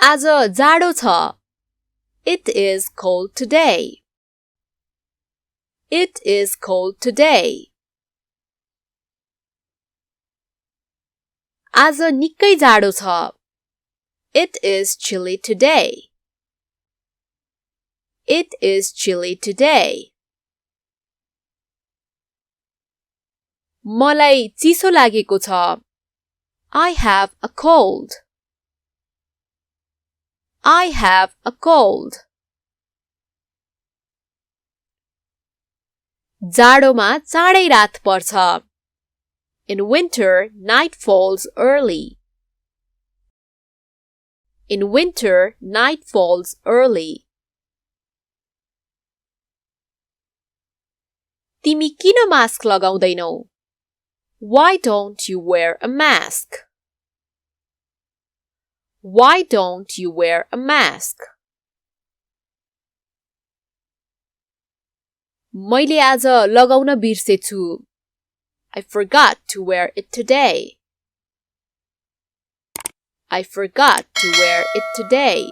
आज जाडो छ. It is cold today. It is cold today. आज निकै जाडो छ. It is chilly today. It is chilly today. मलाई चिसो लागेको छ. I have a cold. I have a cold. जाडोमा चाँडै रात पर्छ. In winter, night falls early. In winter, night falls early. तिमी किन mask लगाउँदैनौ? Why don't you wear a mask? Why don't you wear a mask? मैले आज लगाउन बिर्सेछु. I forgot to wear it today. I forgot to wear it today.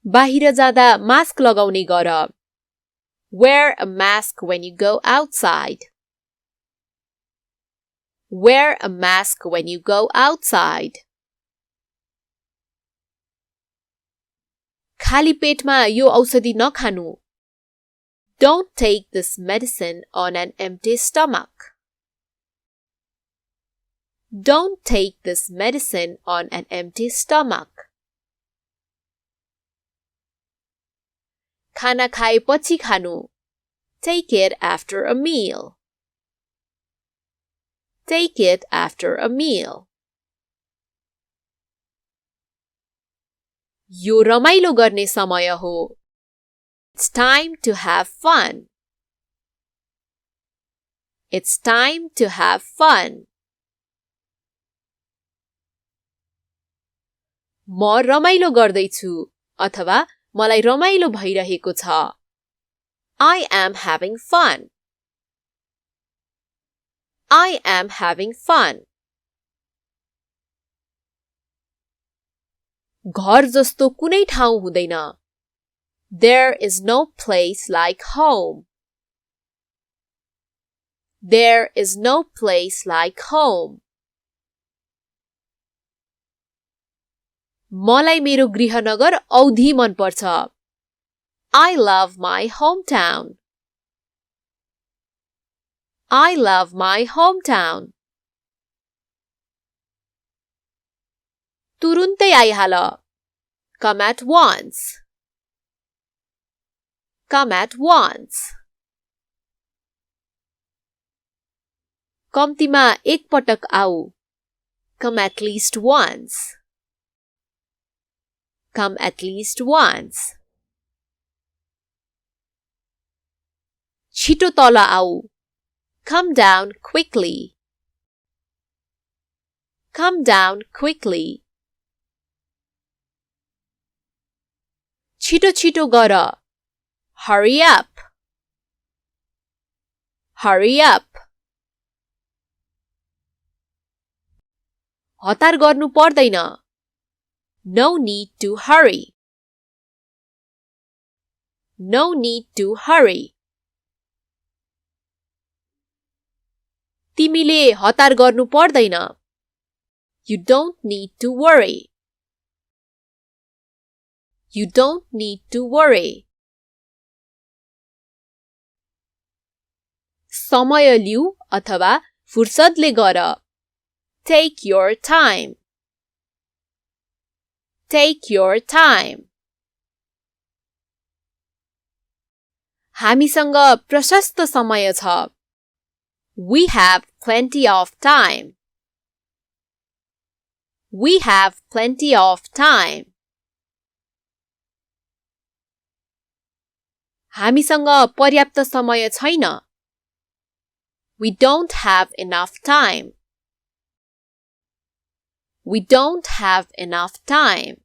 बाहिर जाँदा mask लगाउने गर. Wear a mask when you go outside. Wear a mask when you go outside. खाली पेटमा यो औषधि नखानु. Don't take this medicine on an empty stomach. Don't take this medicine on an empty stomach. खाना खाएपछि खानु. Take it after a meal. Take it after a meal. यो रमाइलो गर्ने समय हो. It's time to have fun. It's time to have fun. म रमाइलो गर्दैछु अथवा मलाई रमाइलो भइरहेको छ. I am having fun. I am having fun. घर जस्तो कुनै ठाउँ हुँदैन. There is no place like home. There is no place like home. मलाई मेरो गृहनगर औधी मन पर्छ. I love my hometown. I love my hometown. तुरुन्तै आइहाल. Come at once. Come at once. कम्तीमा एक पटक आऊ. Come at least once. Come at least once. छिटो तल आऊ. Come down quickly. Come down quickly. छिटो छिटो गर. Hurry up. Hurry up. हतार गर्नु पर्दैन. No need to hurry. No need to hurry. तिमीले हतार गर्नु पर्दैन. You don't need to worry. You don't need to worry. समय लिऊ अथवा फुर्सदले गर. Take your time. Take your time. हामीसँग प्रशस्त समय छ. We have plenty of time. We have plenty of time. हामीसँग पर्याप्त समय छैन. We don't have enough time. We don't have enough time.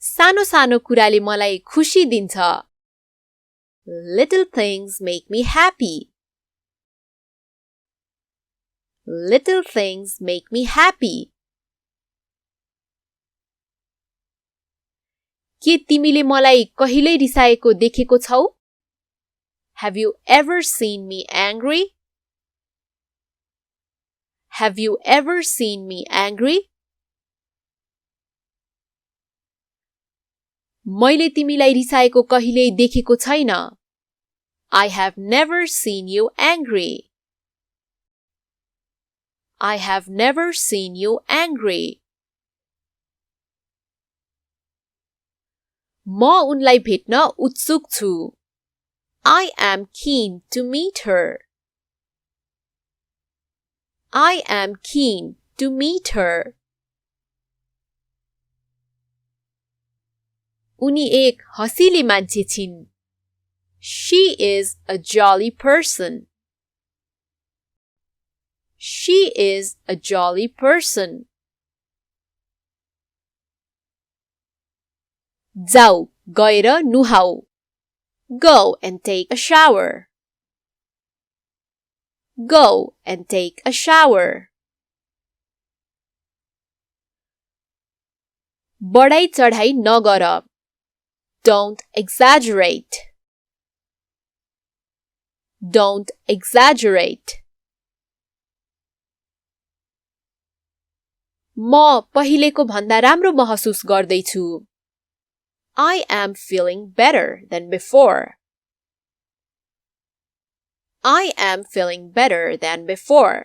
सानो सानो कुराले मलाई खुशी दिन्छ. Little things make me happy. Little things make me happy. के तिमीले मलाई कहिल्यै रिसाएको देखेको छौ? Have you ever seen me angry? Have you ever seen me angry? मैले तिमीलाई रिसाएको कहिल्यै देखेको छैन. I have never seen you angry. I have never seen you angry. म उनलाई भेट्न उत्सुक छु. I am keen to meet her. I am keen to meet her. उनी एक हँसिली मान्छे छिन्. She is a jolly person. She is a jolly person. जाऊ गएर नुहाऊ. Go and take a shower. Go and take a shower. बढाई चढाई नगर. Don't exaggerate. Don't exaggerate. म पहिलेको भन्दा राम्रो महसुस गर्दैछु. I am feeling better than before. I am feeling better than before.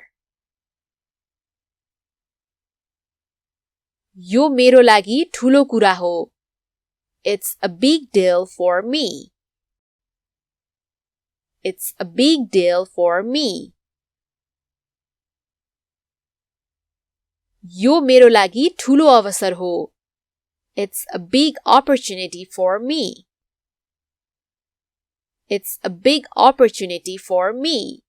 यो मेरो लागि ठूलो कुरा हो. It's a big deal for me. It's a big deal for me. यो मेरो लागि ठूलो अवसर हो. It's a big opportunity for me. It's a big opportunity for me.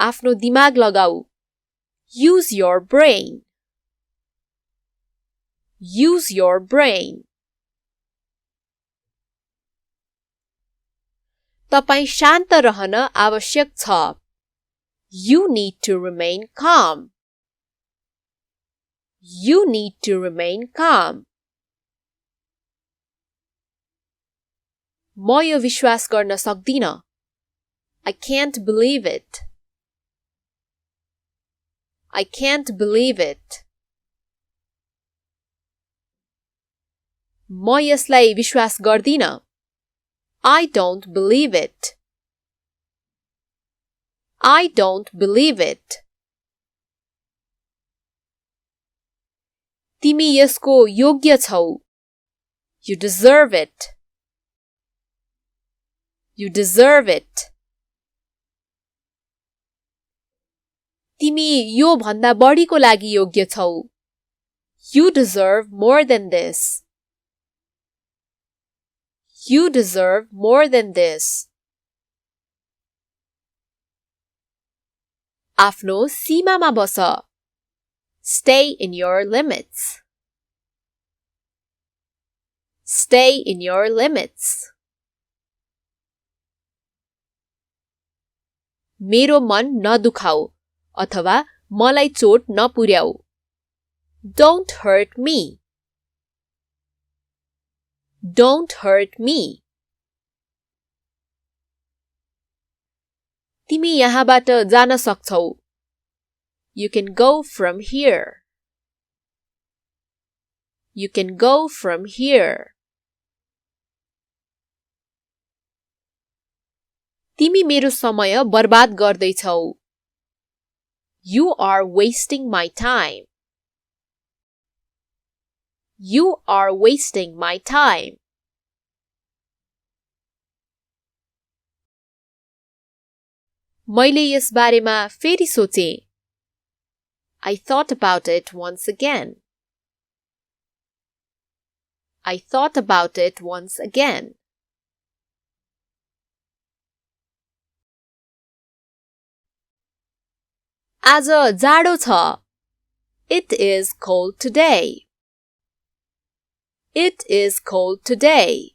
आफ्नो दिमाग लगाऊ. Use your brain. Use your brain. तपाई शान्त रहन आवश्यक छ. You need to remain calm. You need to remain calm. म यो विश्वास गर्न सक्दिन. I can't believe it. I can't believe it. म यसलाई विश्वास गर्दिन. I don't believe it. I don't believe it. तिमी यसको योग्य छौ. You deserve it. You deserve it. तिमी यो भन्दा बढीको लागि योग्य छौ. You deserve more than this. You deserve more than this. आफ्नो सीमामा बस. Stay in your limits. Stay in your limits. मेरो मन नदुखाऊ अथवा मलाई चोट नपुर्याऊ. Don't hurt me. Don't hurt me. तिमी यहाँबाट जान सक्छौ. You can go from here. You can go from here. तिमी मेरो समय बर्बाद गर्दैछौ. You are wasting my time. You are wasting my time. मैले यस बारेमा फेरि सोचे. I thought about it once again. I thought about it once again. आज जाडो छ. It is cold today. It is cold today.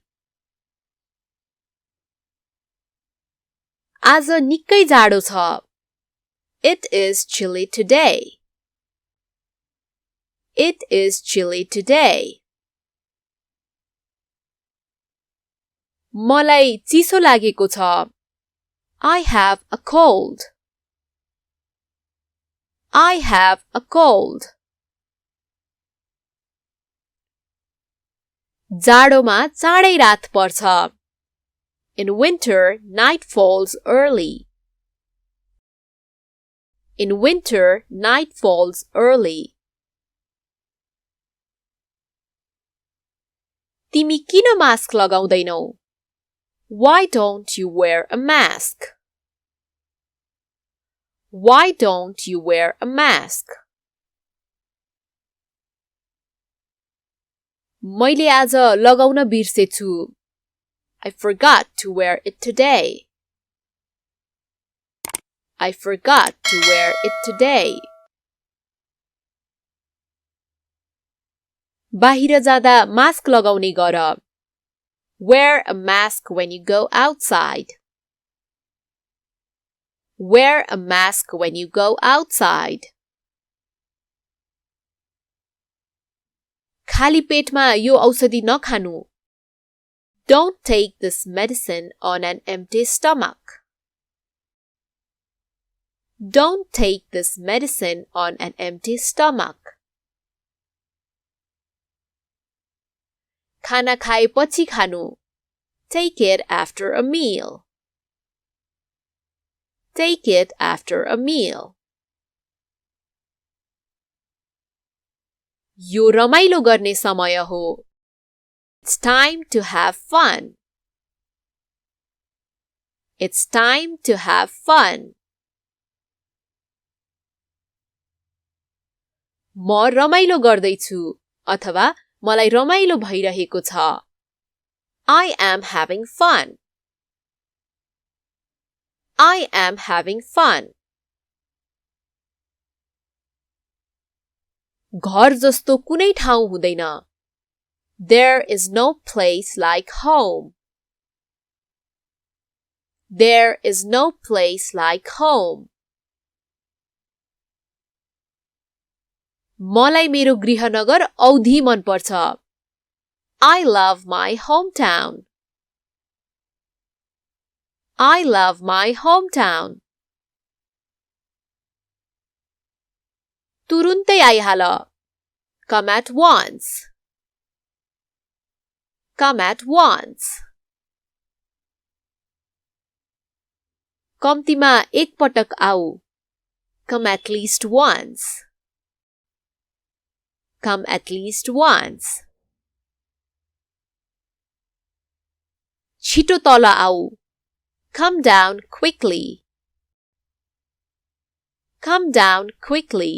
आज निकै जाडो छ. It is chilly today. It is chilly today. मलाई चिसो लागेको छ. I have a cold. I have a cold. जाडोमा चाँडै रात पर्छ. In winter, night falls early. In winter, night falls early. तिमी किन mask लगाउँदैनौ? Why don't you wear a mask? Why don't you wear a mask? मैले आज लगाउन बिर्सेछु. I forgot to wear it today. I forgot to wear it today. बाहिर जाँदा mask लगाउने गर. Wear a mask when you go outside. Wear a mask when you go outside. खाली पेटमा यो औषधि नखानु. Don't take this medicine on an empty stomach. Don't take this medicine on an empty stomach. खाना खाएपछि खानु. Take it after a meal. Take it after a meal. यो रमाइलो गर्ने समय हो. It's time to have fun. It's time to have fun. म रमाइलो गर्दैछु अथवा मलाई रमाइलो भइरहेको छ. I am having fun. I am having fun. घर जस्तो कुनै ठाउँ हुँदैन. There is no place like home. There is no place like home. मलाई मेरो गृहनगर औधी मन पर्छ. I love my hometown. I love my hometown. तुरुन्तै आइहाल. Come at once. Come at once. कम्तीमा एक पटक आऊ. Come at least once. Come at least once. छिटो तल आऊ. Come down quickly. Come down quickly.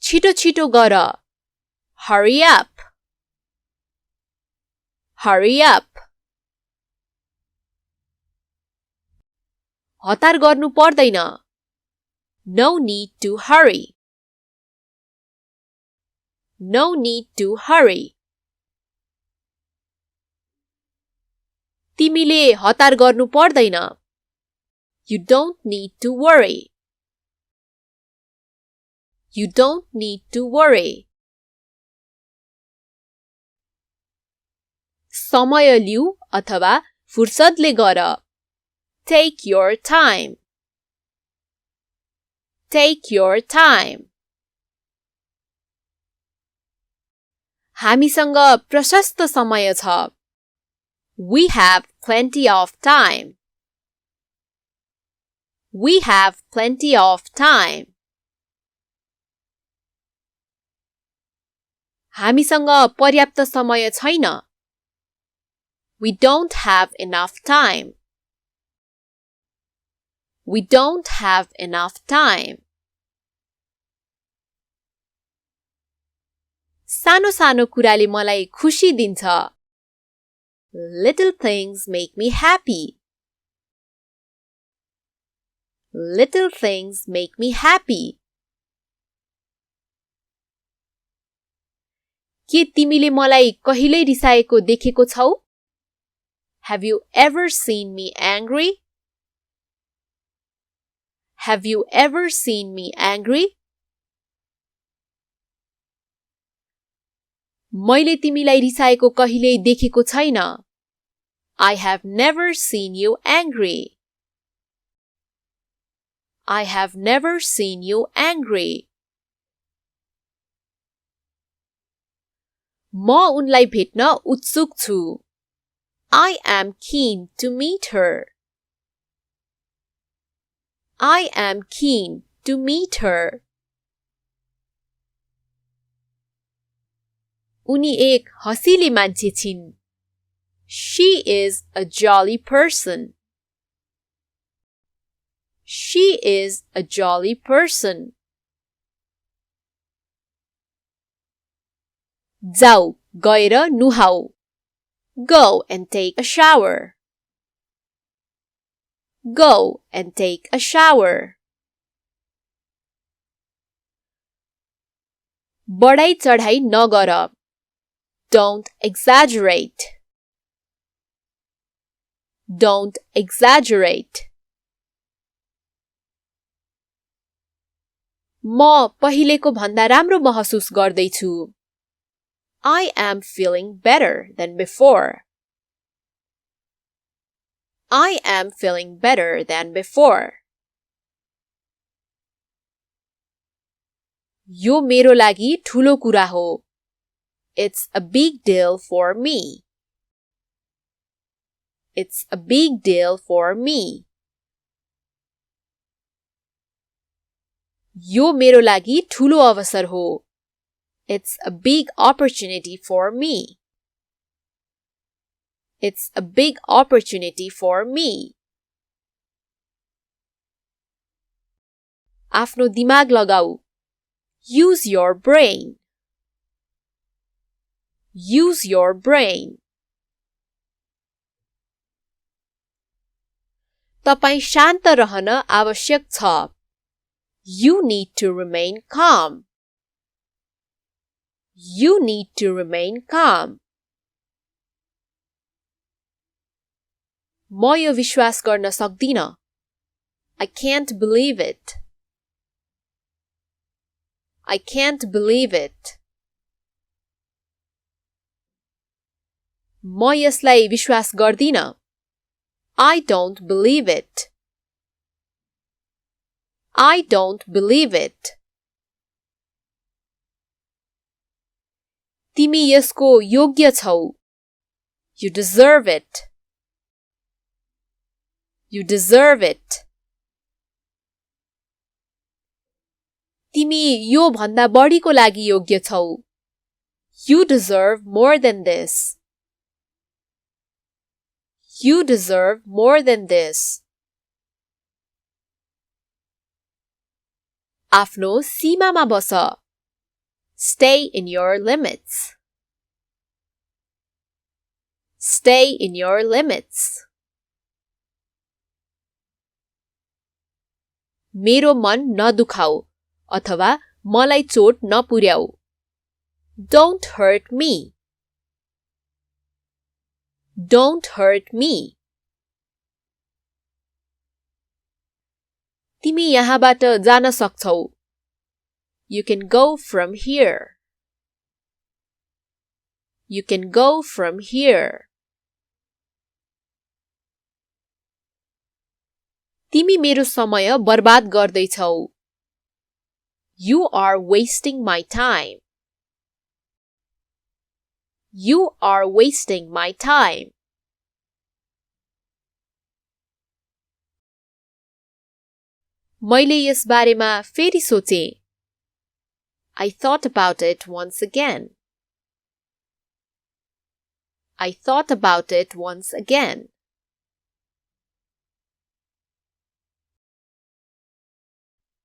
छिटो छिटो गर. Hurry up. Hurry up. हतार गर्नु पर्दैन. No need to hurry. No need to hurry. तिमीले हतार गर्नु पर्दैन. You don't need to worry. You don't need to worry. समय लिऊ अथवा फुर्सदले गर. Take your time. Take your time. हामीसँग प्रशस्त समय छ. We have plenty of time. We have plenty of time. हामीसँग पर्याप्त समय छैन. We don't have enough time. We don't have enough time. सानो सानो कुराले मलाई खुशी दिन्छ. Little things make me happy. Little things make me happy. के तिमीले मलाई कहिल्यै रिसाएको देखेको छौ? Have you ever seen me angry? Have you ever seen me angry? मैले तिमीलाई रिसाएको कहिल्यै देखेको छैन. I have never seen you angry. I have never seen you angry. म उनलाई भेट्न उत्सुक छु. I am keen to meet her. I am keen to meet her. उनी एक हँसिली मान्छे छिन्. She is a jolly person. She is a jolly person. जाऊ गएर नुहाऊ. Go and take a shower. Go and take a shower. बढाई चढाई नगर. Don't exaggerate. Don't exaggerate. म पहिलेको भन्दा राम्रो महसुस गर्दैछु. I am feeling better than before. I am feeling better than before. यो मेरो लागि ठूलो कुरा हो. It's a big deal for me. It's a big deal for me. यो मेरो लागि ठूलो अवसर हो. It's a big opportunity for me. It's a big opportunity for me. आफ्नो दिमाग लगाऊ. Use your brain. Use your brain. तपाईं शान्त रहन आवश्यक छ. You need to remain calm. You need to remain calm. म यो विश्वास गर्न सक्दिन. I can't believe it. I can't believe it. म यसलाई विश्वास गर्दिन. I don't believe it. I don't believe it. तिमी यसको योग्य छौ. You deserve it. You deserve it. तिमी यो भन्दा बढीको लागि योग्य छौ. You deserve more than this. You deserve more than this. आफ्नो सीमामा बस. Stay in your limits. Stay in your limits. मेरो मन नदुखाऊ अथवा मलाई चोट नपुर्याऊ. Don't hurt me. Don't hurt me. तिमी यहाँबाट जान सक्छौ. You can go from here. You can go from here. तिमी मेरो समय बर्बाद गर्दैछौ. You are wasting my time. You are wasting my time. मैले यस बारेमा फेरि सोचे. I thought about it once again. I thought about it once again.